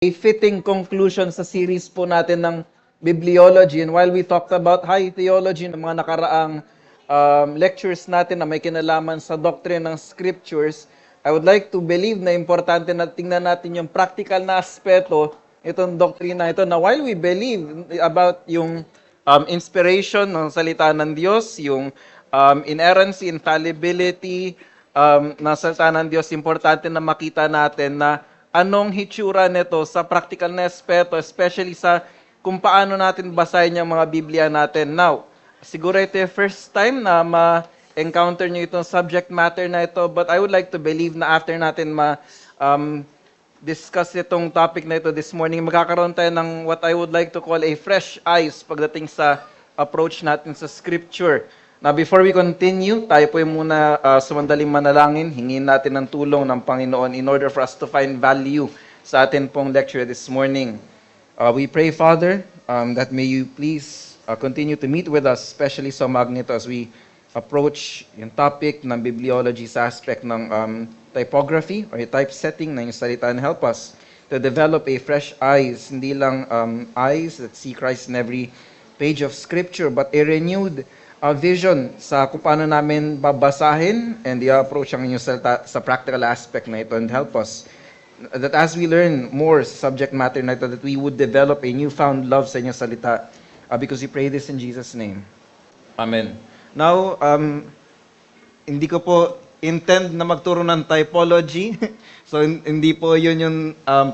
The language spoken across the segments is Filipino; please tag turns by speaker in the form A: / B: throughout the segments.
A: a fitting conclusion sa series po natin ng Bibliology. And while we talked about high theology ng mga nakaraang lectures natin na may kinalaman sa doctrine ng scriptures, I would like to believe na importante na tingnan natin yung practical na aspeto itong doktrina ito, na while we believe about yung inspiration ng salita ng Diyos, yung inerrancy, infallibility ng salita ng Diyos, importante na makita natin na anong hitsura nito sa practical na aspeto, especially sa kung paano natin basahin yung mga Biblia natin. Now, siguro ito yung first time na ma-encounter nyo itong subject matter na ito, but I would like to believe na after natin discuss itong topic na ito this morning, magkakaroon tayo ng what I would like to call a fresh eyes pagdating sa approach natin sa Scripture. Now, before we continue, tayo po yung muna sumandaling manalangin. Hingin natin ng tulong ng Panginoon in order for us to find value sa atin pong lecture this morning. We pray, Father, that may you please continue to meet with us, especially sa Magneto, as we approach yung topic ng bibliology sa aspect ng typography or typesetting na yung salita, and help us to develop a fresh eyes, hindi lang eyes that see Christ in every page of Scripture, but a renewed vision sa kung paano namin babasahin and i-approach ang inyong salita sa practical aspect na ito, and help us that as we learn more sa subject matter na ito, that we would develop a newfound love sa inyong salita, because we pray this in Jesus' name. Amen. Now, hindi ko po intend na magturo ng typology, so hindi po yun yung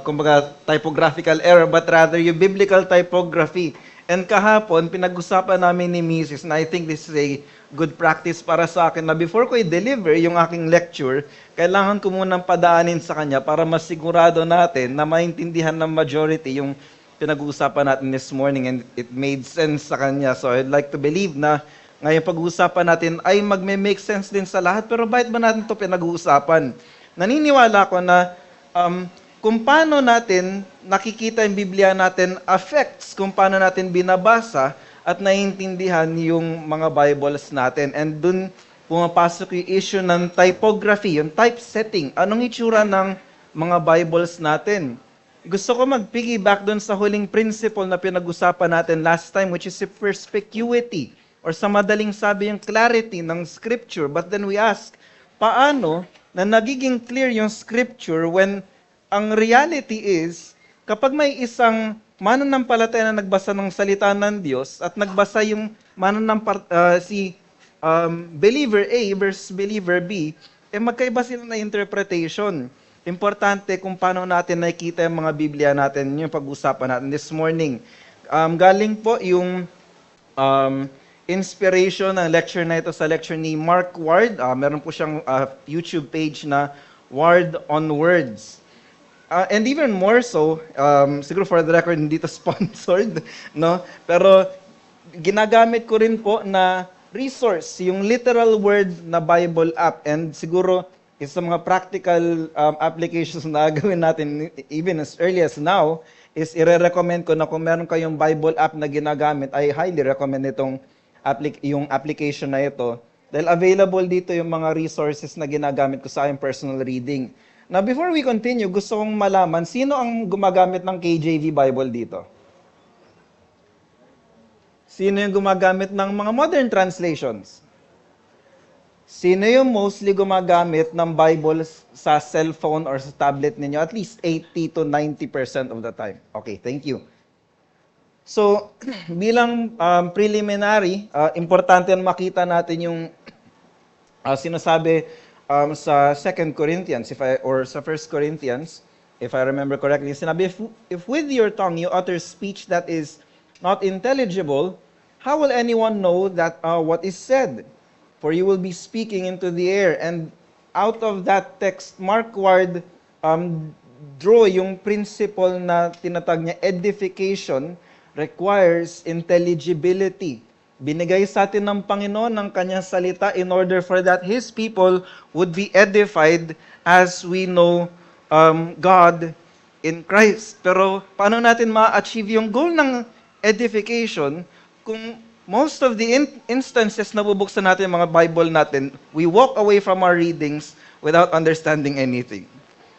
A: kumbaga typographical error, but rather yung biblical typography. And kahapon, pinag-usapan namin ni Mrs. na I think this is a good practice para sa akin, na before ko i-deliver yung aking lecture, kailangan ko munang padaanin sa kanya para masigurado natin na maintindihan ng majority yung pinag-uusapan natin this morning, and it made sense sa kanya. So I'd like to believe na ngayon pag-uusapan natin ay magme-make sense din sa lahat. Pero bakit ba natin ito pinag-uusapan? Naniniwala ko na kung paano natin nakikita yung Biblia natin affects kung paano natin binabasa at naiintindihan yung mga Bibles natin. And dun pumapasok yung issue ng typography, yung typesetting. Anong itsura ng mga Bibles natin? Gusto ko mag-piggyback dun sa huling principle na pinag-usapan natin last time, which is perspicuity, or sa madaling sabi yung clarity ng Scripture. But then we ask, paano na nagiging clear yung Scripture when ang reality is, kapag may isang mananampalataya na nagbasa ng salita ng Diyos at nagbasa yung believer A versus believer B, magkaiba sila na interpretation. Importante kung paano natin nakikita yung mga Biblia natin, yung pag-usapan natin this morning. Galing po yung inspiration ng lecture na ito sa lecture ni Mark Ward. Meron po siyang YouTube page na Ward on Words. And even more so, siguro for the record, hindi ito sponsored, no? Pero ginagamit ko rin po na resource, yung literal word na Bible app. And siguro, isa sa mga practical applications na gawin natin, even as early as now, is i-recommend ko na kung meron kayong Bible app na ginagamit, I highly recommend itong yung application na ito. Dahil available dito yung mga resources na ginagamit ko sa aking personal reading. Now, before we continue, gusto kong malaman, sino ang gumagamit ng KJV Bible dito? Sino yung gumagamit ng mga modern translations? Sino yung mostly gumagamit ng Bible sa cellphone or sa tablet ninyo? At least 80 to 90% of the time. Okay, thank you. So, bilang preliminary, importante na makita natin yung sinasabi sa 2 Corinthians, or sa 1 Corinthians, if I remember correctly, sinabi, if with your tongue you utter speech that is not intelligible, how will anyone know that what is said? For you will be speaking into the air. And out of that text, Mark Ward draw yung principle na tinatag niya, edification requires intelligibility. Binigay sa atin ng Panginoon ng kanyang salita in order for that His people would be edified as we know God in Christ. Pero paano natin ma-achieve yung goal ng edification kung most of the instances na bubuksan natin yung mga Bible natin, we walk away from our readings without understanding anything.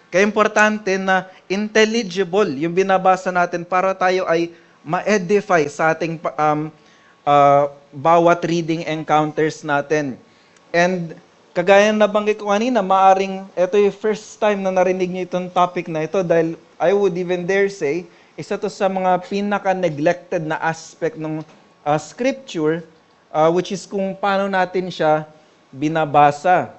A: Kaya importante na intelligible yung binabasa natin para tayo ay ma-edify sa ating bawat reading encounters natin. And kagaya na nabanggit ko kanina, maaring ito yung first time na narinig niyo itong topic na ito dahil I would even dare say, isa to sa mga pinaka-neglected na aspect ng scripture, which is kung paano natin siya binabasa.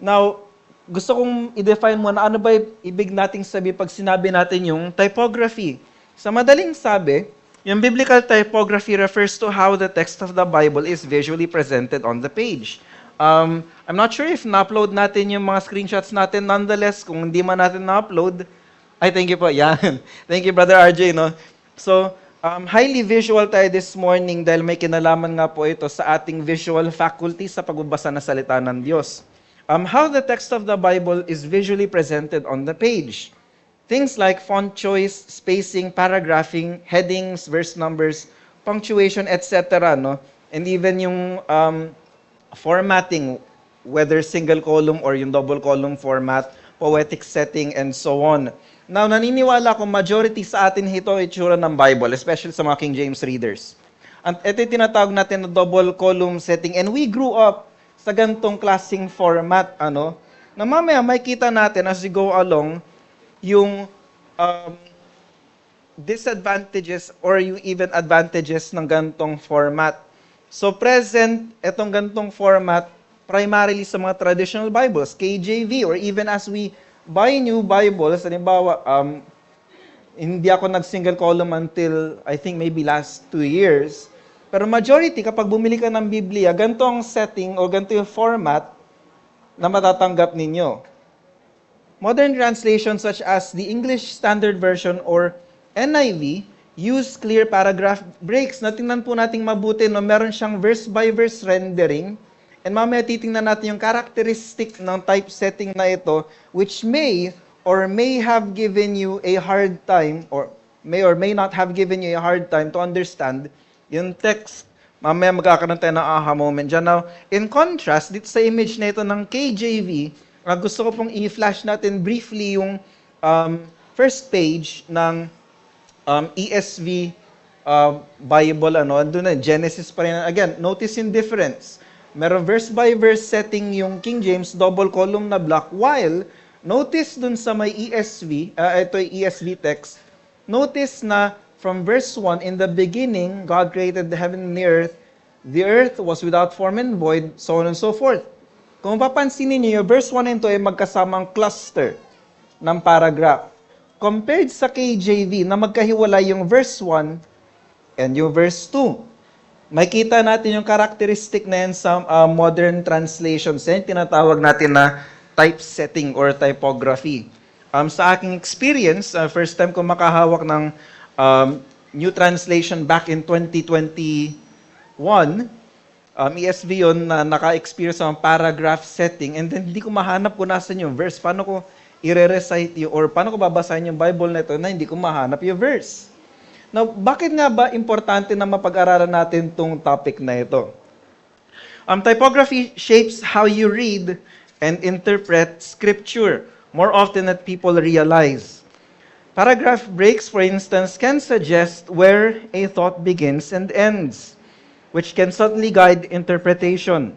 A: Now, gusto kong i-define muna ano ba ibig nating sabi pag sinabi natin yung typography. Sa madaling sabi, yung biblical typography refers to how the text of the Bible is visually presented on the page. I'm not sure if na-upload natin yung mga screenshots natin. Nonetheless, kung hindi man natin na-upload, ay thank you po. Yan. Thank you, Brother RJ. No? So, highly visual tayo this morning dahil may kinalaman nga po ito sa ating visual faculty sa pagbabasa ng salita ng Diyos. How the text of the Bible is visually presented on the page. Things like font choice, spacing, paragraphing, headings, verse numbers, punctuation, etc. No? And even yung formatting, whether single column or yung double column format, poetic setting, and so on. Now, naniniwala ako majority sa atin ito itsura ng Bible, especially sa mga King James readers. At ito yung tinatawag natin na double column setting. And we grew up sa gantong klaseng format, na mamaya may kita natin as we go along yung disadvantages or yung even advantages ng gantong format. So present, itong gantong format, primarily sa mga traditional Bibles, KJV, or even as we buy new Bibles, halimbawa, hindi ako nag-single column until, I think, maybe last 2 years. Pero majority, kapag bumili ka ng Biblia, ganito ang setting o ganito yung format na matatanggap ninyo. Modern translations such as the English Standard Version or NIV use clear paragraph breaks. Natingnan po nating mabuti, no? Meron siyang verse-by-verse rendering. And mamaya titingnan natin yung characteristic ng typesetting na ito, which may or may have given you a hard time, or may not have given you a hard time to understand yung text. Mamaya magkakaroon tayo ng aha moment dyan. Now, in contrast, dito sa image na ito ng KJV, gusto ko pong i-flash natin briefly yung first page ng ESV Bible. Doon na, Genesis pa rin. Again, notice yung difference. Meron verse-by-verse setting yung King James, double column na block, while, notice dun sa may ESV, ito yung ESV text, notice na from verse 1, in the beginning, God created the heaven and the earth. The earth was without form and void, so on and so forth. Kung papansinin niyo, verse 1 and 2 ay magkasamang cluster ng paragraph. Compared sa KJV na magkahiwalay yung verse 1 and yung verse 2. Makita natin yung characteristic na yan sa modern translations. Yan tinatawag natin na typesetting or typography. Sa aking experience, first time ko makahawak ng new translation back in 2021, ESV yun na naka-experience ng paragraph setting, and then hindi ko mahanap kung nasan yung verse. Paano ko i-recite yung, or paano ko babasahin yung Bible na ito na hindi ko mahanap yung verse? Now, bakit nga ba importante na mapag-aralan natin itong topic na ito? Typography shapes how you read and interpret Scripture more often than people realize. Paragraph breaks, for instance, can suggest where a thought begins and ends, which can subtly guide interpretation.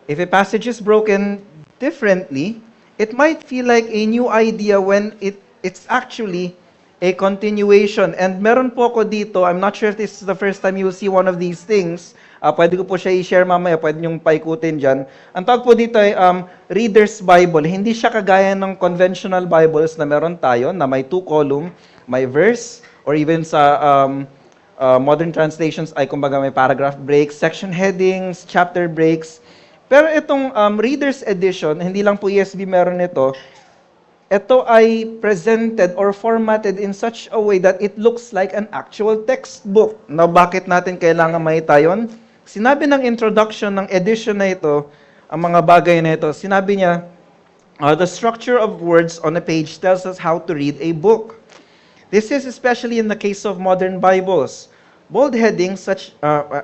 A: If a passage is broken differently, it might feel like a new idea when it's actually a continuation. And meron po ko dito, I'm not sure if this is the first time you will see one of these things. Pwede ko po siya i-share mamaya, pwede niyong paikutin dyan. Ang tawag po dito ay Reader's Bible. Hindi siya kagaya ng conventional Bibles na meron tayo, na may 2 column, may verse, or even sa modern translations ay kumbaga may paragraph breaks, section headings, chapter breaks. Pero itong Reader's Edition, hindi lang po ESV meron ito, ito ay presented or formatted in such a way that it looks like an actual textbook. Now, bakit natin kailangan makita yun? Sinabi ng introduction ng edition na ito, ang mga bagay na ito, sinabi niya, the structure of words on a page tells us how to read a book. This is especially in the case of modern Bibles. Bold headings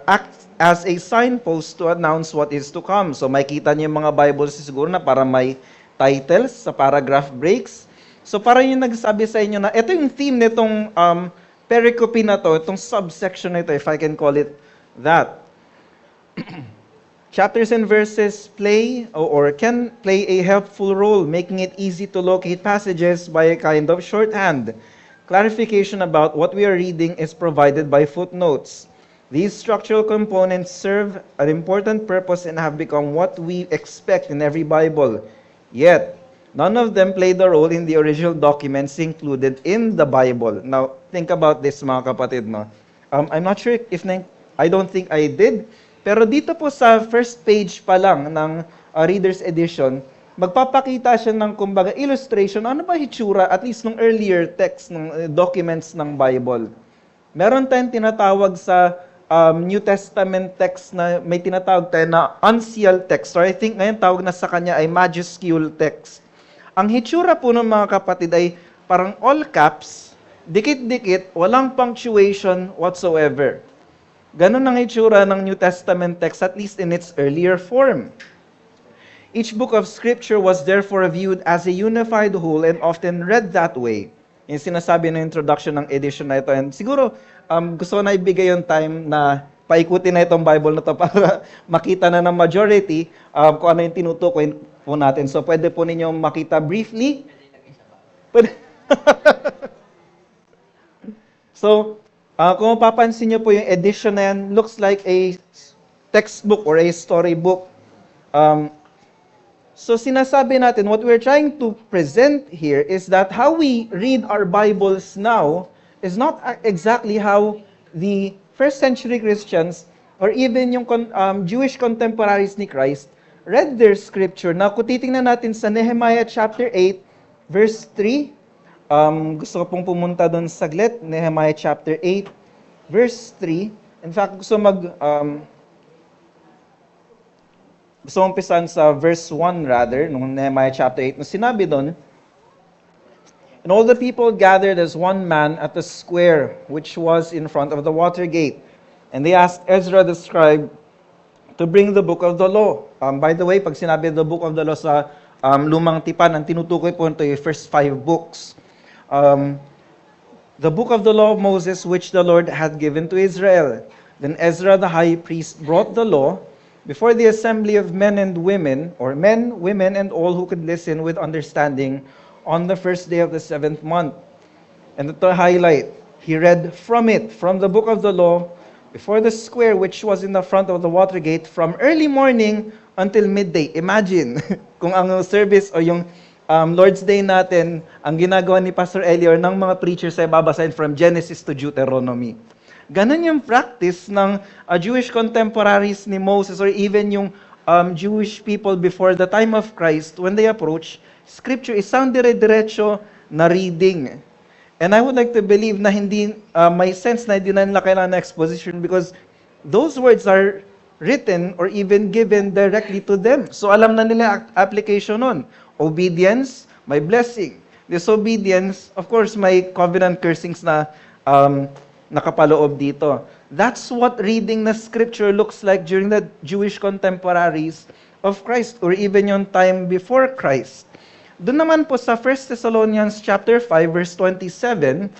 A: act as a signpost to announce what is to come. So makita niyo yung mga Bibles siguro na para may titles sa paragraph breaks. So parang yung nagsabi sa inyo na ito yung theme nitong pericope na to, itong subsection na ito, if I can call it that. Chapters and verses play or can play a helpful role, making it easy to locate passages by a kind of shorthand. Clarification about what we are reading is provided by footnotes. These structural components serve an important purpose and have become what we expect in every Bible. Yet, none of them played a role in the original documents included in the Bible. Now, think about this, mga kapatid. No? I'm not sure if I don't think I did. Pero dito po sa first page pa lang ng Reader's Edition, magpapakita siya ng kumbaga illustration, ano ba hitsura at least nung earlier text ng documents ng Bible. Meron tayong tinatawag sa New Testament text na may tinatawag tayo na uncial text, or I think ngayon tawag na sa kanya ay majuscule text. Ang hitsura po ng mga kapatid ay parang all caps, dikit-dikit, walang punctuation whatsoever. Ganon ang itsura ng New Testament text, at least in its earlier form. Each book of Scripture was therefore viewed as a unified whole and often read that way. Yung sinasabi ng introduction ng edition na ito. And siguro, gusto ko na ibigay yung time na paikutin na itong Bible na ito para makita na ng majority kung ano yung tinutukoy po natin. So, pwede po ninyong makita briefly. Pwede. So, kung mapapansin niyo po yung edition na yan, looks like a textbook or a storybook. So sinasabi natin, what we're trying to present here is that how we read our Bibles now is not exactly how the first century Christians or even yung Jewish contemporaries ni Christ read their scripture. Now, kung titingnan natin sa Nehemiah chapter 8, verse 3, gusto ko pong pumunta doon saglit, Nehemiah chapter 8, verse 3. In fact, gusto umpisan sa verse 1 rather, nung Nehemiah chapter 8, na sinabi doon, "And all the people gathered as one man at the square which was in front of the water gate. And they asked Ezra the scribe to bring the book of the law." By the way, pag sinabi the book of the law sa lumang tipan, ang tinutukoy po ito yung first 5 books. The book of the law of Moses which the Lord had given to Israel. Then Ezra the high priest brought the law before the assembly of men and women, or men, women, and all who could listen with understanding on the first day of the 7th month. And to highlight, he read from it, from the book of the law, before the square which was in the front of the water gate, from early morning until midday. Imagine, kung ang service o yung Lord's Day natin, ang ginagawa ni Pastor Eli or ng mga preachers ay babasahin from Genesis to Deuteronomy. Ganon yung practice ng Jewish contemporaries ni Moses or even yung Jewish people before the time of Christ when they approach Scripture. Isang dire-diretso na reading. And I would like to believe na hindi, may sense na hindi na nila kailangan na exposition because those words are written or even given directly to them. So alam na nila application nun. Obedience, may blessing. Disobedience, of course, may covenant cursings na nakapaloob dito. That's what reading the scripture looks like during the Jewish contemporaries of Christ or even yung time before Christ. Doon naman po sa 1 Thessalonians chapter 5 verse 27,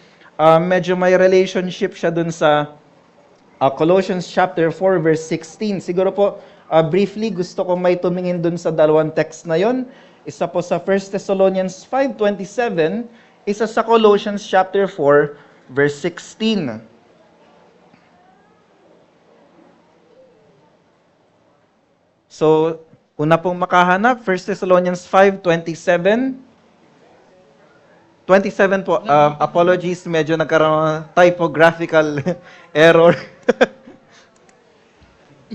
A: medyo may relationship siya doon sa Colossians chapter 4 verse 16. Siguro po briefly gusto ko may tumingin doon sa dalawang text na yon. Isa po sa 1 Thessalonians 5:27, isa sa Colossians chapter 4 verse 16. So, una pong makahanap, 1 Thessalonians 5:27. 27 po. Apologies, medyo nagkaroon ng typographical error.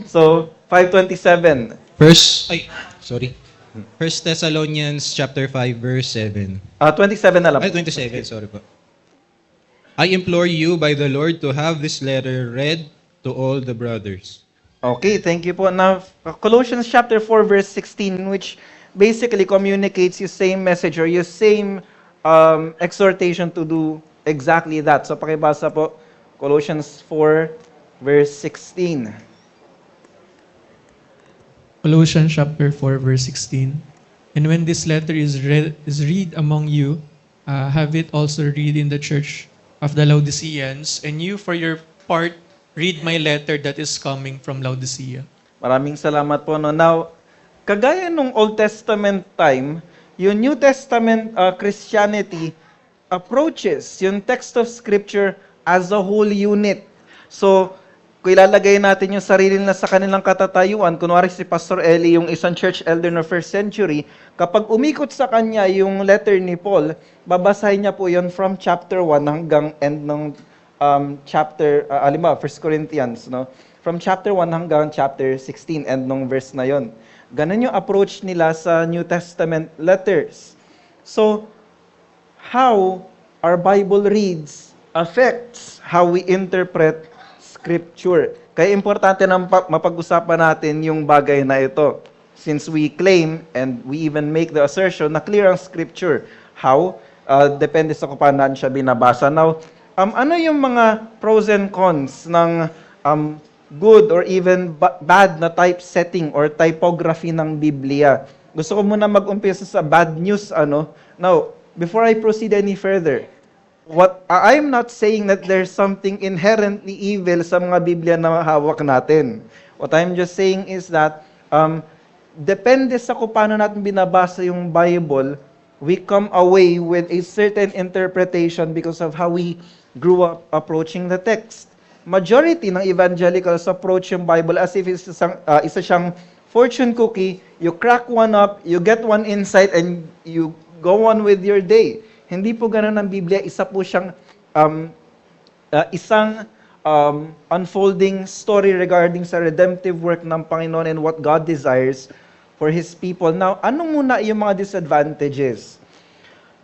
A: So, 5:27.
B: Sorry. 1 Thessalonians chapter 5 verse 7.
A: 27 na lang.
B: 27, sorry po. I implore you by the Lord to have this letter read to all the brothers.
A: Okay, thank you po. Now, Colossians chapter 4 verse 16, which basically communicates yung same message or yung same exhortation to do exactly that. So, pakibasa po, Colossians 4 verse 16.
C: Colossians chapter 4 verse 16. And when this letter is read among you, have it also read in the church of the Laodiceans, and you, for your part, read my letter that is coming from Laodicea.
A: Maraming salamat po. No? Now, kagaya nung Old Testament time, yung New Testament Christianity approaches yung text of Scripture as a whole unit. So, kung ilalagay natin yung sarili na sa kanilang katatayuan, kunwari si Pastor Eli, yung isang church elder no first century, kapag umikot sa kanya yung letter ni Paul, babasahin niya po yun from chapter 1 hanggang end ng chapter, halimbawa, 1 Corinthians, no? From chapter 1 hanggang chapter 16, end ng verse na yon. Ganun yung approach nila sa New Testament letters. So, how our Bible reads affects how we interpret Scripture. Kaya importante na mapag-usapan natin yung bagay na ito. Since we claim and we even make the assertion na clear ang Scripture. How? Depende sa kung paano natin siya binabasa. Now, ano yung mga pros and cons ng good or even bad na typesetting or typography ng Biblia? Gusto ko muna mag-umpisa sa bad news. Now, before I proceed any further, I'm not saying that there's something inherently evil sa mga Biblia na hawak natin. What I'm just saying is that depende sa kung paano natin binabasa yung Bible, we come away with a certain interpretation because of how we grew up approaching the text. Majority ng evangelicals approach yung Bible as if isa siyang fortune cookie. You crack one up, you get one insight, and you go on with your day. Hindi po ganun ang Biblia. Isa po siyang isang unfolding story regarding sa redemptive work ng Panginoon and what God desires for His people. Now, ano muna yung mga disadvantages?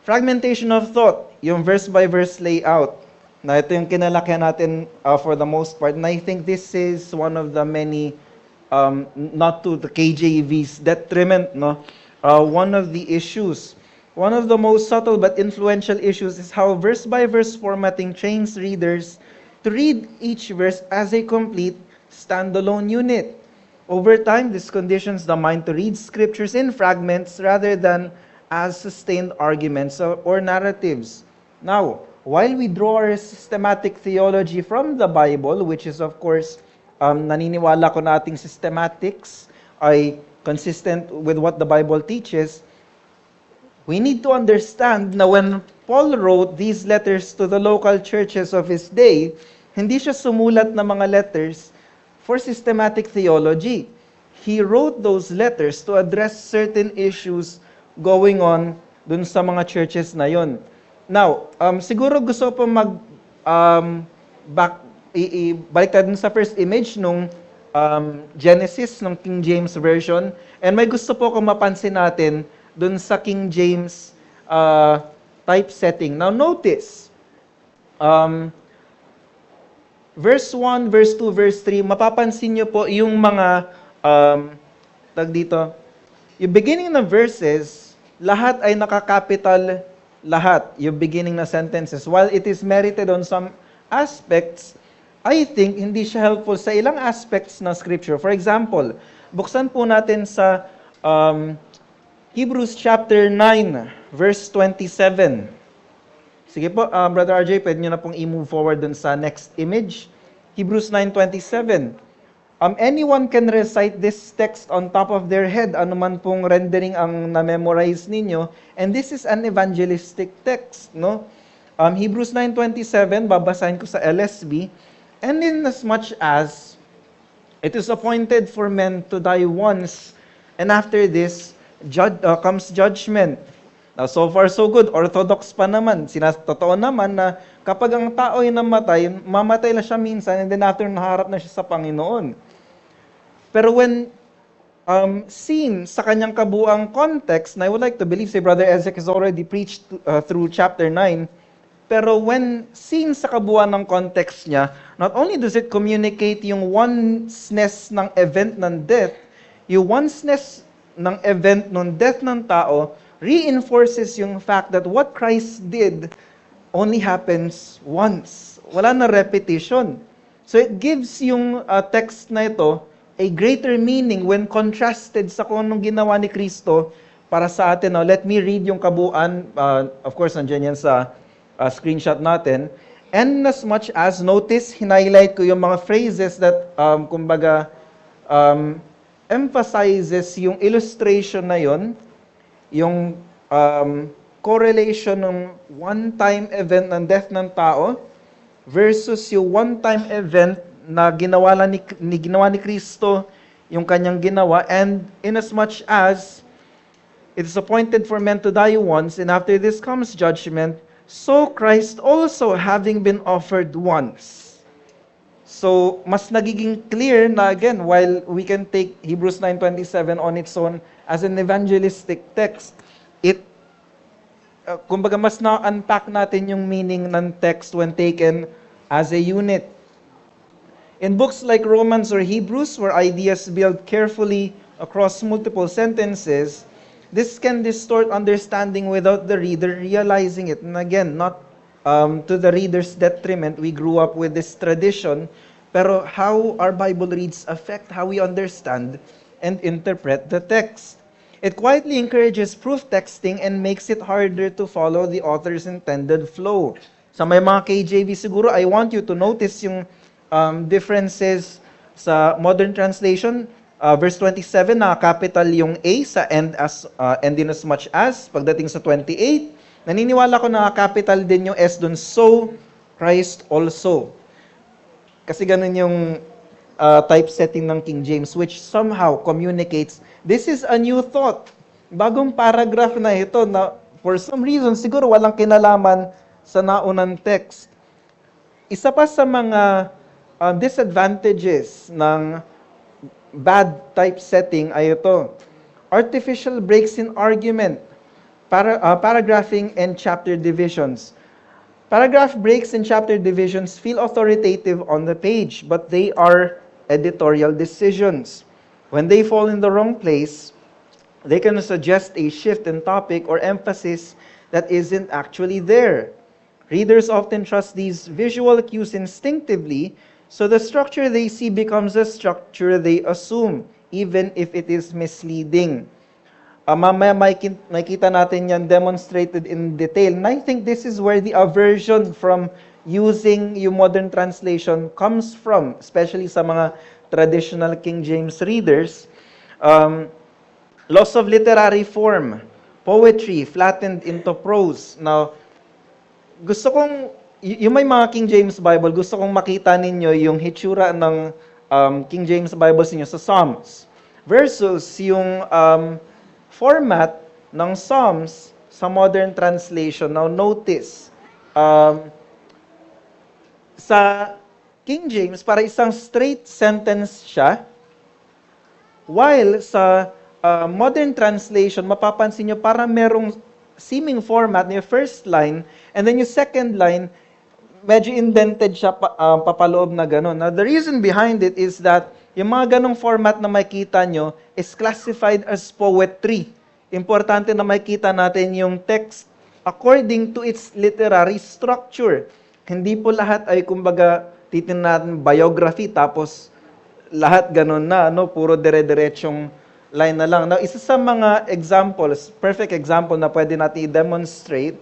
A: Fragmentation of thought, yung verse-by-verse layout. Na ito yung kinalakihan natin for the most part. And I think this is one of the many, not to the KJV's detriment, no? One of the issues. One of the most subtle but influential issues is how verse-by-verse formatting trains readers to read each verse as a complete standalone unit. Over time, this conditions the mind to read scriptures in fragments rather than as sustained arguments or narratives. Now, while we draw our systematic theology from the Bible, which is of course, naniniwala ko na ating systematics ay consistent with what the Bible teaches, we need to understand na when Paul wrote these letters to the local churches of his day, hindi siya sumulat ng mga letters for systematic theology. He wrote those letters to address certain issues going on dun sa mga churches na yon. Now, siguro gusto po balik tayo dun sa first image nung Genesis ng King James Version, and may gusto po kung mapansin natin dun sa King James typesetting. Now notice, verse 1, verse 2, verse 3, mapapansin nyo po yung mga, yung beginning ng verses, lahat ay nakakapital, lahat, yung beginning na sentences. While it is merited on some aspects, I think hindi siya helpful sa ilang aspects ng Scripture. For example, buksan po natin sa Hebrews chapter 9, verse 27. Sige po, Brother RJ, pwede nyo na pong i-move forward dun sa next image. Hebrews 9:27. Anyone can recite this text on top of their head, anuman pong rendering ang na-memorize ninyo, and this is an evangelistic text, no? Hebrews 9:27, babasahin ko sa LSB, and in as much as it is appointed for men to die once, and after this, comes judgment. Now, so far so good. Orthodox pa naman. Totoo naman na kapag ang tao ay namatay, mamatay na siya minsan and then after naharap na siya sa Panginoon. Pero when seen sa kanyang kabuang context, and I would like to believe si Brother Ezek has already preached through chapter 9, pero when seen sa kabuuan ng context niya, not only does it communicate yung oneness ng event ng death, yung oneness ng event ng death ng tao reinforces yung fact that what Christ did only happens once. Wala na repetition. So it gives yung text na ito a greater meaning when contrasted sa kung anong ginawa ni Kristo para sa atin. Now, let me read yung kabuuan. Of course, nandiyan yan sa screenshot natin. And as much as, notice, highlight ko yung mga phrases that, kumbaga, emphasizes yung illustration na yon, yung correlation ng one-time event ng death ng tao versus yung one-time event na ginawa ni Kristo yung kanyang ginawa, and inasmuch as it is appointed for men to die once, and after this comes judgment, so Christ also having been offered once. So, mas nagiging clear na again, while we can take Hebrews 9:27 on its own as an evangelistic text, kumbaga mas na-unpack natin yung meaning ng text when taken as a unit. In books like Romans or Hebrews, where ideas build carefully across multiple sentences, this can distort understanding without the reader realizing it. And again, not to the reader's detriment, we grew up with this tradition, pero how our Bible reads affect how we understand and interpret the text. It quietly encourages proof texting and makes it harder to follow the author's intended flow. Sa may mga KJV siguro, I want you to notice yung differences sa modern translation. Verse 27, capital yung A sa and in as much as. Pagdating sa 28, naniniwala ko na capital din yung S dun, so Christ also. Kasi ganun yung typesetting ng King James, which somehow communicates, this is a new thought. Bagong paragraph na ito na for some reason, siguro walang kinalaman sa naunang text. Isa pa sa mga disadvantages ng bad typesetting ay ito. Artificial breaks in argument, paragraphing, and chapter divisions. Paragraph breaks and chapter divisions feel authoritative on the page, but they are editorial decisions. When they fall in the wrong place, they can suggest a shift in topic or emphasis that isn't actually there. Readers often trust these visual cues instinctively, so the structure they see becomes a structure they assume, even if it is misleading. Mamaya makikita natin yan demonstrated in detail. And I think this is where the aversion from using yung modern translation comes from, especially sa mga traditional King James readers. Loss of literary form, poetry flattened into prose. Now, gusto kong, yung may mga King James Bible, gusto kong makita ninyo yung hitsura ng King James Bible ninyo sa Psalms versus yung format ng Psalms sa modern translation. Now notice, sa King James, para isang straight sentence siya, while sa modern translation, mapapansin nyo para merong seeming format, yung first line, and then yung second line, medyo indented siya papaloob na gano'n. Now, the reason behind it is that yung mga ganong format na makita nyo is classified as poetry. Importante na makita natin yung text according to its literary structure. Hindi po lahat ay kumbaga titingnan natin biography tapos lahat ganon na, puro dire-diretsong line na lang. Now, isa sa mga examples, perfect example na pwede natin i-demonstrate,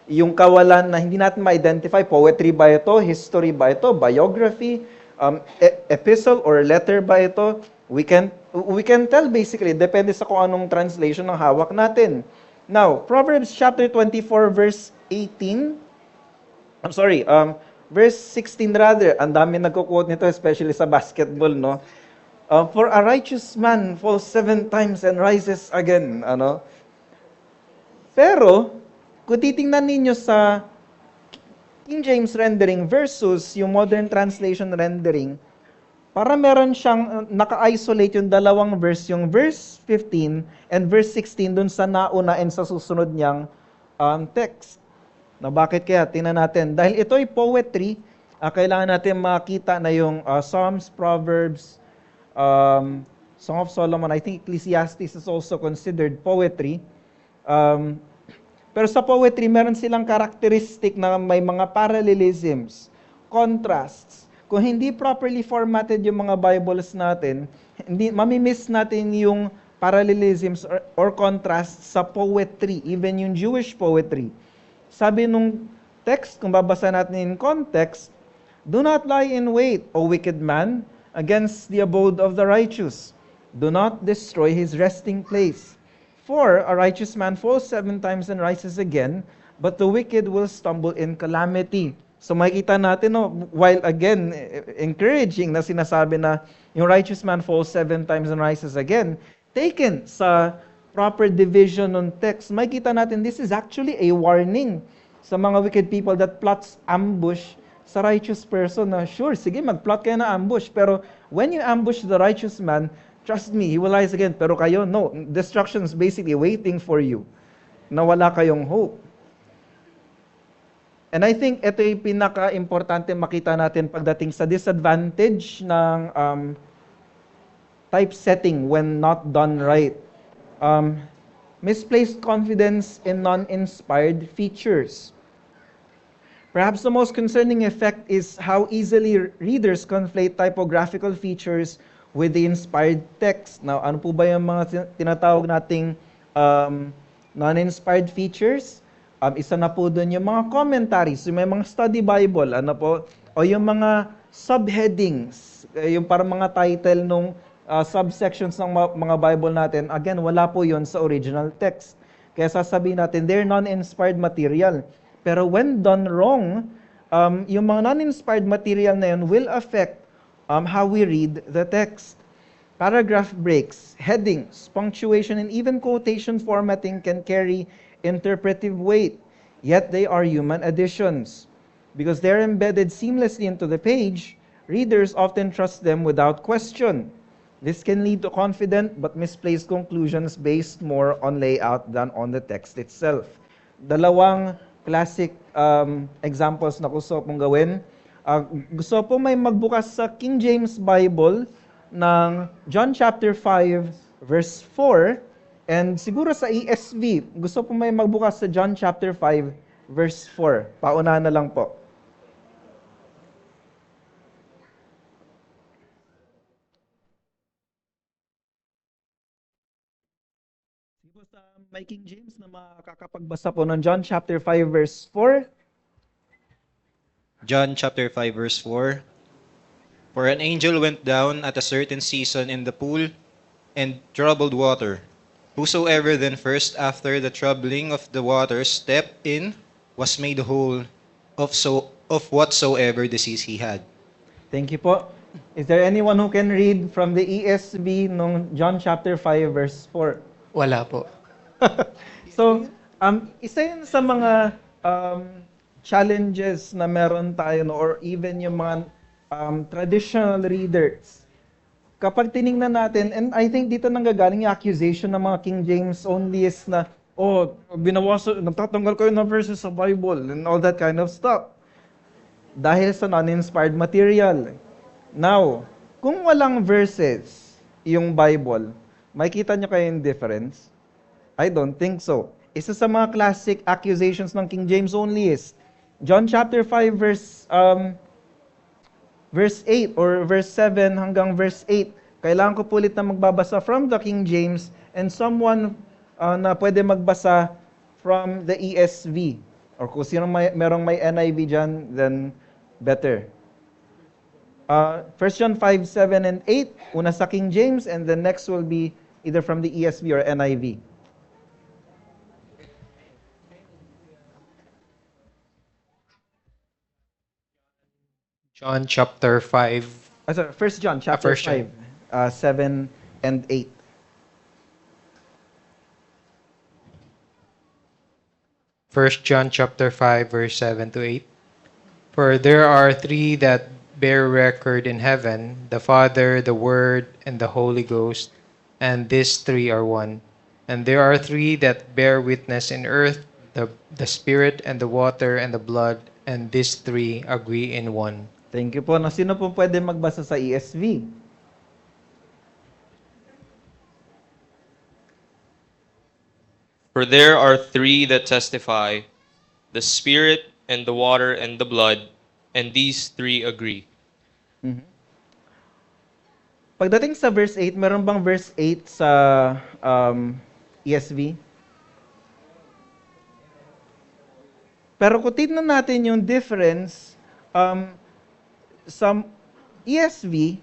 A: yung kawalan na hindi natin ma-identify, poetry ba ito, history ba ito, biography, epistle or letter ba ito, we can tell basically, depende sa kung anong translation ng hawak natin. Now, Proverbs chapter 24 verse 18, verse 16 rather, ang dami nagko-quote nito, especially sa basketball, no? For a righteous man falls 7 times and rises again. Pero, kung titingnan ninyo sa King James rendering versus yung modern translation rendering, para meron siyang naka-isolate yung dalawang verse, yung verse 15 and verse 16 dun sa nauna and sa susunod niyang text. Na bakit kaya? Tingnan natin. Dahil ito ay poetry, kailangan natin makita na yung Psalms, Proverbs, Song of Solomon, I think Ecclesiastes is also considered poetry. Pero sa poetry, meron silang characteristic na may mga parallelisms, contrasts. Kung hindi properly formatted yung mga Bibles natin, mamimiss natin yung parallelisms or contrasts sa poetry, even yung Jewish poetry. Sabi nung text, kung babasa natin in context, "Do not lie in wait, O wicked man, against the abode of the righteous. Do not destroy his resting place. For a righteous man falls 7 times and rises again, but the wicked will stumble in calamity." So makikita natin, no, while again, encouraging na sinasabi na yung righteous man falls 7 times and rises again, taken sa proper division ng text, makikita natin this is actually a warning sa mga wicked people that plots ambush sa righteous person na, sure, sige, mag-plot kayo na ambush, pero when you ambush the righteous man, trust me, he will rise again. Pero kayo, no, destruction is basically waiting for you na wala kayong hope. And I think ito yung pinaka-importante makita natin pagdating sa disadvantage ng typesetting when not done right. Misplaced confidence in non-inspired features. Perhaps the most concerning effect is how easily readers conflate typographical features with the inspired text. Now, ano po ba yung mga tinatawag nating non-inspired features? Isa na po doon yung mga commentaries, yung may mga study Bible, ano po, o yung mga subheadings, yung parang mga title nung subsections ng mga Bible natin. Again, wala po yon sa original text. Kaya sasabihin natin, they're non-inspired material. Pero when done wrong, yung mga non-inspired material na yun will affect how we read the text. Paragraph breaks, headings, punctuation, and even quotation formatting can carry interpretive weight, yet they are human additions. Because they're embedded seamlessly into the page, readers often trust them without question. This can lead to confident but misplaced conclusions based more on layout than on the text itself. Dalawang classic examples na gusto pong gawin. Gusto po may magbukas sa King James Bible ng John chapter 5 verse 4, and siguro sa ESV, gusto po may magbukas sa John chapter 5 verse 4. Paunahan na lang po. Siguro sa may King James na makakapagbasa po ng John chapter 5 verse 4.
B: John chapter 5 verse 4. For an angel went down at a certain season in the pool and troubled water. Whosoever then first after the troubling of the waters stepped in was made whole of whatsoever disease he had.
A: Thank you po. Is there anyone who can read from the ESV nung John chapter 5 verse 4?
C: Wala po.
A: So, isa yun sa mga challenges na meron tayo, no, or even yung mga traditional readers. Kapag tiningnan natin, and I think dito nanggagaling yung accusation ng mga King James onlyists na, oh, nagtatanggal kayo ng verses sa Bible and all that kind of stuff. Dahil sa non-inspired material. Now, kung walang verses yung Bible, makikita nyo kayo yung difference? I don't think so. Isa sa mga classic accusations ng King James onlyists, John chapter 5 verse 8 or verse 7 hanggang verse 8. Kailangan ko pulit na magbabasa from the King James and someone na pwede magbasa from the ESV. Or kung sino merong may NIV dyan, then better. 1 John 5, 7, and 8, una sa King James, and the next will be either from the ESV or NIV.
D: John chapter 5.
A: Sorry, 1 John chapter
D: 1 John.
A: 5, 7 and 8.
D: First John chapter 5 verse 7 to 8. For there are three that bear record in heaven, the Father, the Word, and the Holy Ghost, and these three are one. And there are three that bear witness in earth, the Spirit, and the water, and the blood, and these three agree in one.
A: Thank you po. Na sino po pwede magbasa sa ESV?
E: For there are three that testify, the Spirit, and the water, and the blood, and these three agree.
A: Pagdating sa verse 8, meron bang verse 8 sa ESV? Pero kung tignan natin yung difference, sa ESV,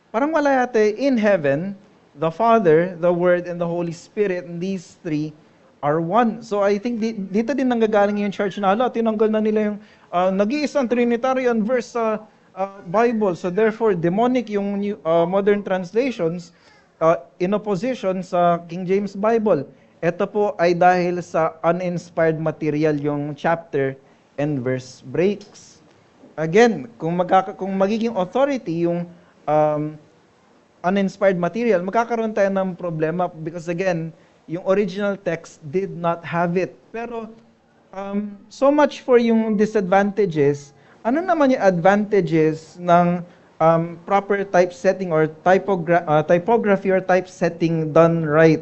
A: parang wala yata in heaven, the Father, the Word, and the Holy Spirit, and these three are one. So I think dito din nanggagaling yung church na, tinanggal na nila yung nag-iisang Trinitarian verse sa Bible. So therefore, demonic yung modern translations in opposition sa King James Bible. Ito po ay dahil sa uninspired material yung chapter and verse breaks. Again, kung magiging authority yung uninspired material, magkakaroon tayo ng problema because again, yung original text did not have it. Pero so much for yung disadvantages. Ano naman yung advantages ng proper typesetting or typography or typesetting done right?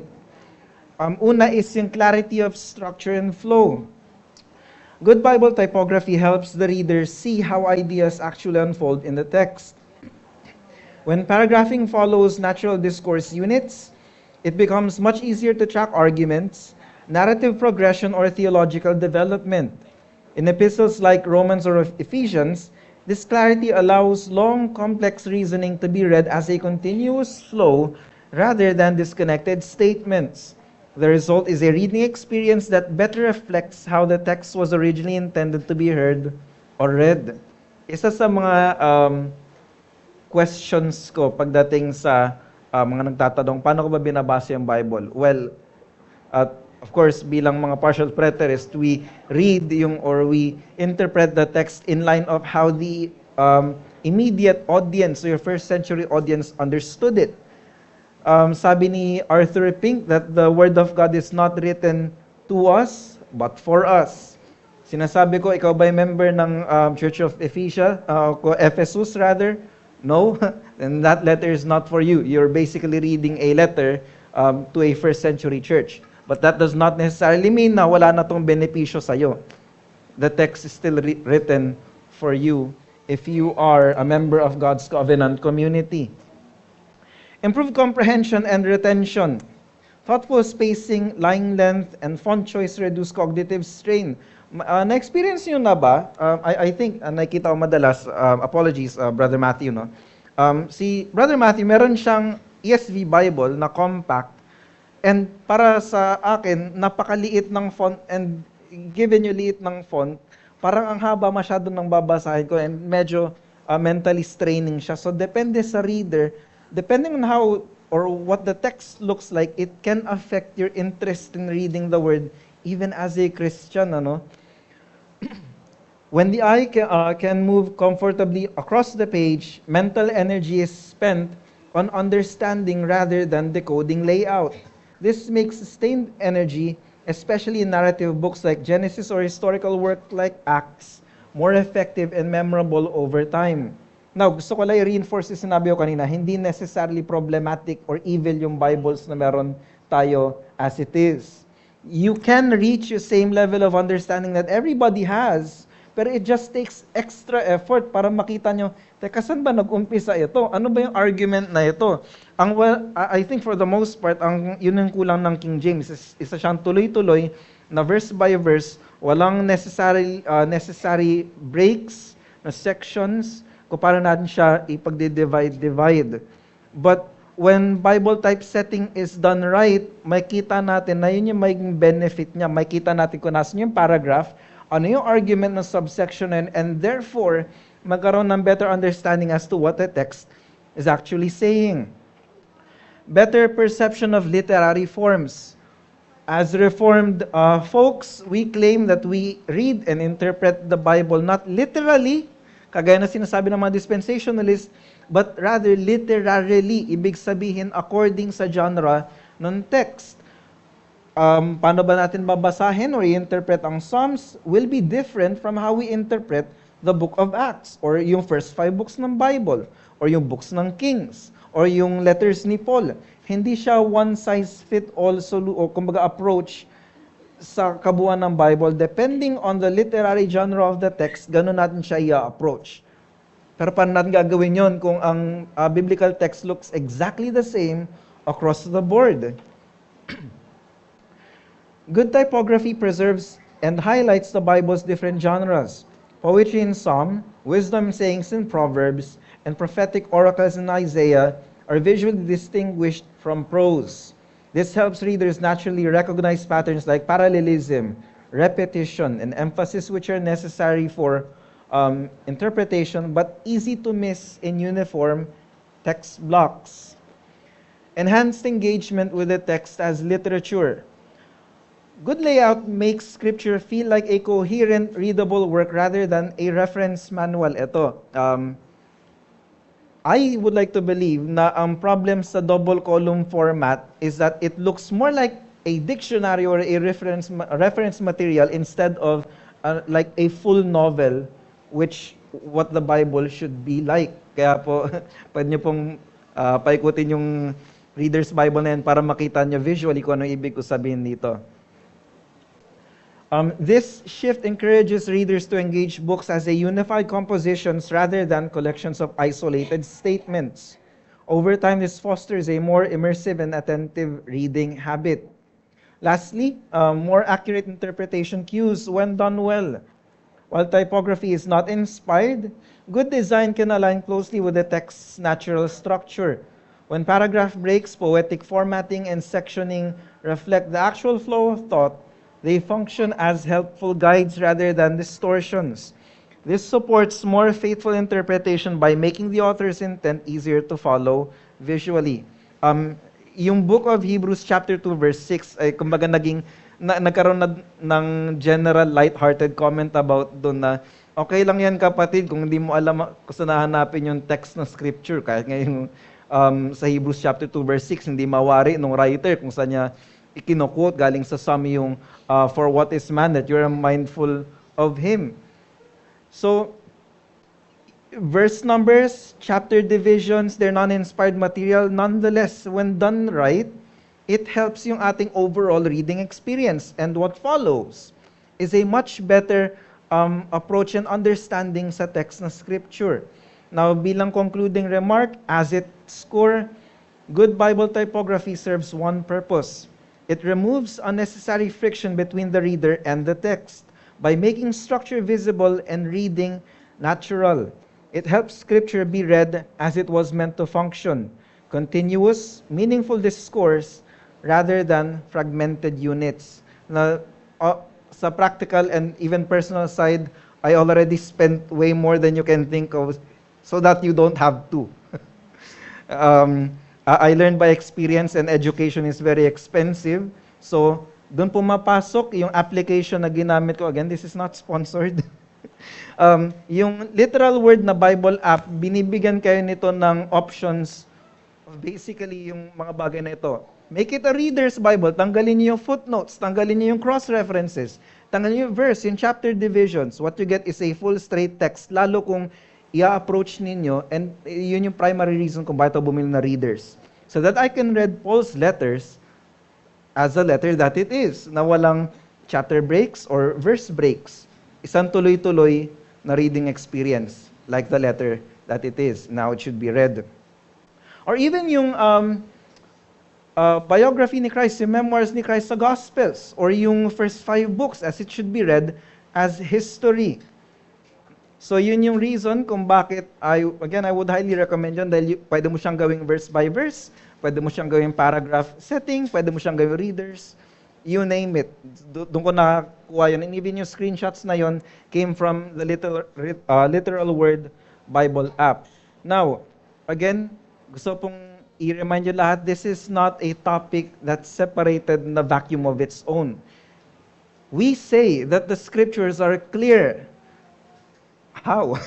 A: Una is yung clarity of structure and flow. Good Bible typography helps the reader see how ideas actually unfold in the text. When paragraphing follows natural discourse units, it becomes much easier to track arguments, narrative progression, or theological development. In epistles like Romans or Ephesians, this clarity allows long, complex reasoning to be read as a continuous flow rather than disconnected statements. The result is a reading experience that better reflects how the text was originally intended to be heard or read. Isa sa mga questions ko pagdating sa mga nagtatanong, paano ko ba binabasa yung Bible? Well, of course, bilang mga partial preterist, we read we interpret the text in line of how the immediate audience, so your first century audience understood it. Sabi ni Arthur Pink that the Word of God is not written to us, but for us. Sinasabi ko, ikaw ba'y member ng Church of Ephesus rather? No, then that letter is not for you. You're basically reading a letter to a first century church. But that does not necessarily mean na wala na tong benepisyo sa'yo. The text is still written for you if you are a member of God's covenant community. Improved comprehension and retention. Thoughtful spacing, line length, and font choice reduce cognitive strain. Na-experience nyo na ba? I think, nakita ko madalas, apologies, Brother Matthew, no? Si Brother Matthew, meron siyang ESV Bible na compact, and para sa akin, napakaliit ng font, and given yung liit ng font, parang ang haba masyado ng babasahin ko, and medyo mentally straining siya. So, depende sa reader, depending on how or what the text looks like, it can affect your interest in reading the word, even as a Christian, ano? When the eye can move comfortably across the page, mental energy is spent on understanding rather than decoding layout. This makes sustained energy, especially in narrative books like Genesis or historical work like Acts, more effective and memorable over time. Now, gusto ko lang i-reinforce yung sinabi ko kanina, hindi necessarily problematic or evil yung Bibles na meron tayo as it is. You can reach the same level of understanding that everybody has, pero it just takes extra effort para makita nyo, teka, saan ba nag-umpisa ito? Ano ba yung argument na ito? I think for the most part, yun yung kulang ng King James. Isa siyang tuloy-tuloy na verse by verse, walang necessary breaks, na sections, kung paano natin siya ipagdi-divide. But when Bible typesetting is done right, makita natin na yun yung maging benefit niya. Makita natin kung nasan yung paragraph, ano yung argument ng subsection, and therefore, magkaroon ng better understanding as to what the text is actually saying. Better perception of literary forms. As Reformed folks, we claim that we read and interpret the Bible not literally, kagaya na sinasabi ng mga dispensationalists, but rather literarily, ibig sabihin according sa genre ng text. Paano ba natin babasahin or i-interpret ang Psalms will be different from how we interpret the book of Acts, or yung first 5 books ng Bible, or yung books ng Kings, or yung letters ni Paul. Hindi siya one-size-fit-all o kumbaga approach sa kabuuan ng Bible. Depending on the literary genre of the text, ganun natin siya i-approach. Pero paano natin gagawin yon kung ang biblical text looks exactly the same across the board? Good typography preserves and highlights the Bible's different genres. Poetry in Psalm, wisdom sayings in Proverbs, and prophetic oracles in Isaiah are visually distinguished from prose. This helps readers naturally recognize patterns like parallelism, repetition, and emphasis, which are necessary for interpretation but easy to miss in uniform text blocks. Enhanced engagement with the text as literature. Good layout makes scripture feel like a coherent, readable work rather than a reference manual. Ito, I would like to believe na ang problem sa double column format is that it looks more like a dictionary or a reference material instead of like a full novel, which what the Bible should be like. Kaya po, pwede nyo pong paikutin yung Reader's Bible na yan para makita nyo visually kung ano ibig ko sabihin dito. This shift encourages readers to engage books as a unified compositions rather than collections of isolated statements. Over time, this fosters a more immersive and attentive reading habit. Lastly, more accurate interpretation cues when done well. While typography is not inspired, good design can align closely with the text's natural structure. When paragraph breaks, poetic formatting, and sectioning reflect the actual flow of thought, they function as helpful guides rather than distortions. This supports more faithful interpretation by making the author's intent easier to follow visually. Yung book of Hebrews chapter 2 verse 6 ay kumbaga nagkaroon ng general light-hearted comment about doon na okay lang yan kapatid kung hindi mo alam kung saan hanapin yung text ng scripture. Kahit ngayon sa Hebrews chapter 2 verse 6 hindi mawari nung writer kung saan niya ikinoquote galing sa Psalm yung for what is man that you are mindful of him. So, verse numbers, chapter divisions, they're non-inspired material. Nonetheless, when done right, it helps yung ating overall reading experience. And what follows is a much better approach and understanding sa text ng scripture. Now, bilang concluding remark, as its core, good Bible typography serves one purpose. It removes unnecessary friction between the reader and the text by making structure visible and reading natural. It helps scripture be read as it was meant to function, continuous, meaningful discourse rather than fragmented units. Now, sa practical and even personal side, I already spent way more than you can think of so that you don't have to. I learned by experience and education is very expensive. So, doon pumapasok yung application na ginamit ko. Again, this is not sponsored. Yung literal word na Bible app, binibigyan kayo nito ng options. Basically, yung mga bagay na ito. Make it a reader's Bible. Tanggalin niyo yung footnotes. Tanggalin niyo yung cross-references. Tanggalin niyo yung verse, yung chapter divisions. What you get is a full straight text. Lalo kung i-approach ninyo, and yun yung primary reason kung bakit ako bumili na readers. So that I can read Paul's letters as a letter that it is, na walang chapter breaks or verse breaks. Isang tuloy-tuloy na reading experience, like the letter that it is. Now it should be read. Or even yung biography ni Christ, yung memoirs ni Christ sa Gospels, or yung first 5 books as it should be read as history. So yun yung reason kung bakit I would highly recommend yun dahil pwede mo siyang gawing verse by verse, pwede mo siyang gawing paragraph setting, pwede mo siyang gawing readers, you name it. Doon ko nakakuha yun. And even yung screenshots na yun came from the literal word Bible app. Now, again, gusto pong i-remind you lahat, this is not a topic that's separated in the vacuum of its own. We say that the scriptures are clear. How?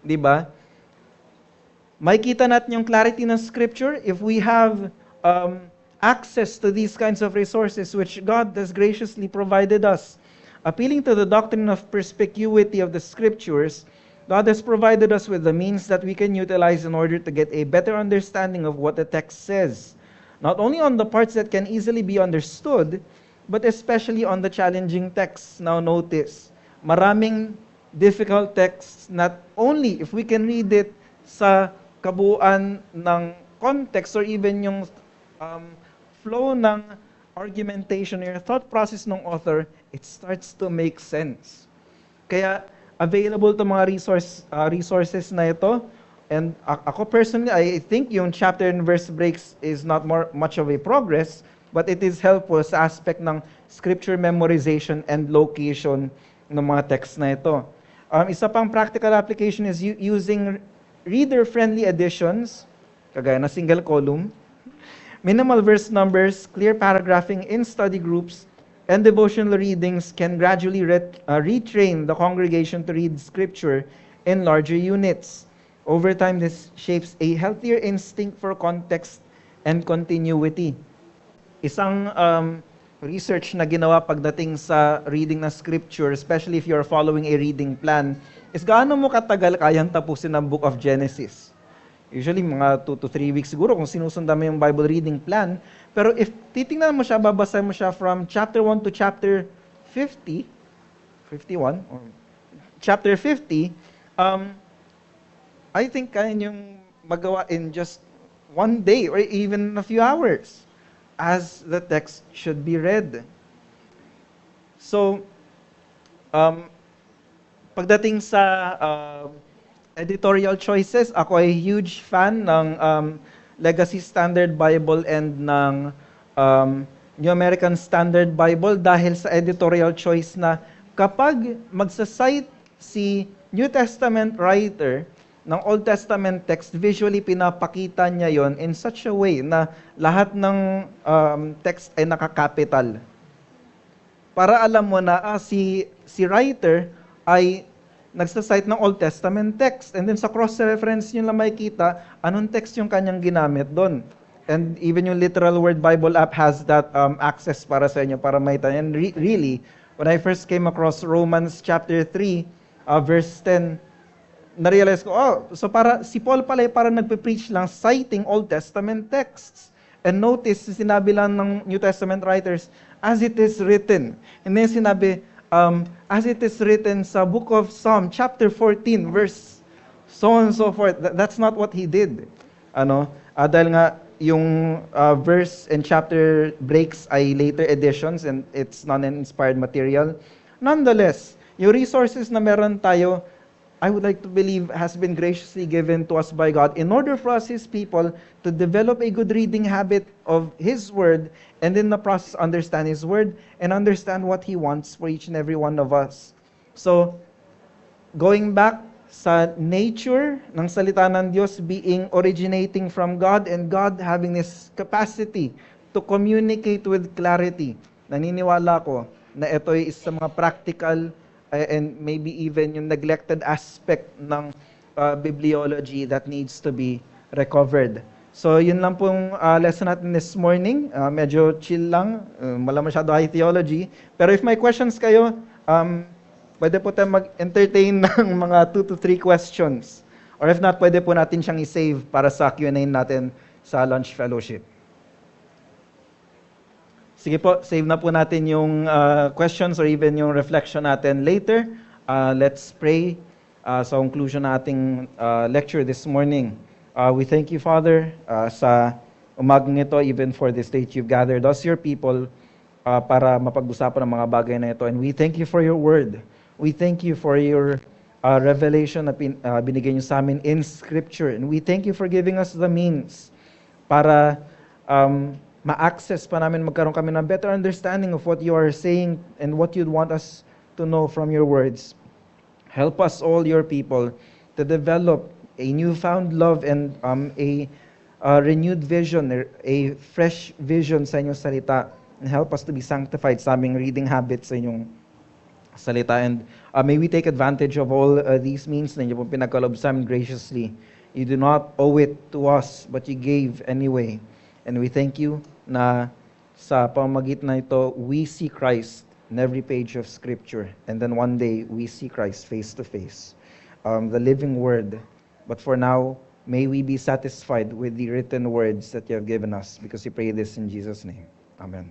A: Di ba? Makikita natin yung clarity ng scripture if we have access to these kinds of resources which God has graciously provided us. Appealing to the doctrine of perspicuity of the scriptures, God has provided us with the means that we can utilize in order to get a better understanding of what the text says. Not only on the parts that can easily be understood, but especially on the challenging texts. Now notice, maraming difficult texts, not only if we can read it sa kabuuan ng context or even yung flow ng argumentation, your thought process ng author, it starts to make sense. Kaya available to mga resources na ito. And ako personally, I think yung chapter and verse breaks is not much of a progress, but it is helpful sa aspect ng scripture memorization and location ng mga text na ito. Isa pang practical application is using reader-friendly editions, kagaya na single column, minimal verse numbers, clear paragraphing in study groups, and devotional readings can gradually retrain the congregation to read scripture in larger units. Over time, this shapes a healthier instinct for context and continuity. Isang research na ginawa pagdating sa reading ng scripture, especially if you're following a reading plan, is gaano mo katagal kayang tapusin ang Book of Genesis? Usually, mga 2 to 3 weeks siguro kung sinusundan mo yung Bible reading plan. Pero if titingnan mo siya, babasahin mo siya from chapter 1 to chapter 50, 51, or chapter 50, I think kaya niyong magawa in just one day or even a few hours as the text should be read. So, pagdating sa editorial choices, ako ay huge fan ng Legacy Standard Bible and ng New American Standard Bible dahil sa editorial choice na kapag magsasite si New Testament writer ng Old Testament text, visually pinapakita niya yon in such a way na lahat ng text ay nakakapital. Para alam mo na si writer ay nagsasite ng Old Testament text. And then sa cross-reference nyo lang makikita anong text yung kanyang ginamit doon. And even yung Literal Word Bible app has that access para sa inyo, para makita. And really, when I first came across Romans chapter 3, verse 10, na-realize ko, so si Paul pala para nagpe-preach lang citing Old Testament texts. And notice, sinabi lang ng New Testament writers, as it is written. And then sinabi, as it is written sa book of Psalm, chapter 14, verse so on and so forth. That's not what he did. Dahil nga, yung verse and chapter breaks ay later editions and it's non-inspired material. Nonetheless, yung resources na meron tayo, I would like to believe has been graciously given to us by God in order for us, His people, to develop a good reading habit of His Word and in the process understand His Word and understand what He wants for each and every one of us. So, going back sa nature ng salita ng Diyos being originating from God and God having this capacity to communicate with clarity, naniniwala ko na ito ay isa mga practical and maybe even yung neglected aspect ng bibliology that needs to be recovered. So yun lang pong lesson natin this morning. Medyo chill lang, wala masyado high theology. Pero if may questions kayo, pwede po tayo mag-entertain ng mga 2 to 3 questions. Or if not, pwede po natin siyang i-save para sa Q&A natin sa lunch fellowship. Sige po, save na po natin yung questions or even yung reflection natin later. Let's pray sa conclusion nating lecture this morning. We thank you, Father, sa umagang ito, even for this date you've gathered us, your people, para mapag-usapan ang mga bagay na ito. And we thank you for your word. We thank you for your revelation na binigay niyo sa amin in Scripture. And we thank you for giving us the means para ma-access pa namin, magkaroon kami ng better understanding of what you are saying and what you'd want us to know from your words. Help us all, your people, to develop a newfound love and a renewed vision, a fresh vision sa inyong salita. And help us to be sanctified sa aming reading habits sa inyong salita. And may we take advantage of all these means na inyo pong pinagkalob sa amin graciously. You do not owe it to us, but you gave anyway. And we thank you na sa pamamagitan na ito, we see Christ in every page of Scripture. And then one day, we see Christ face to face, the living Word. But for now, may we be satisfied with the written words that you have given us, because we pray this in Jesus' name. Amen.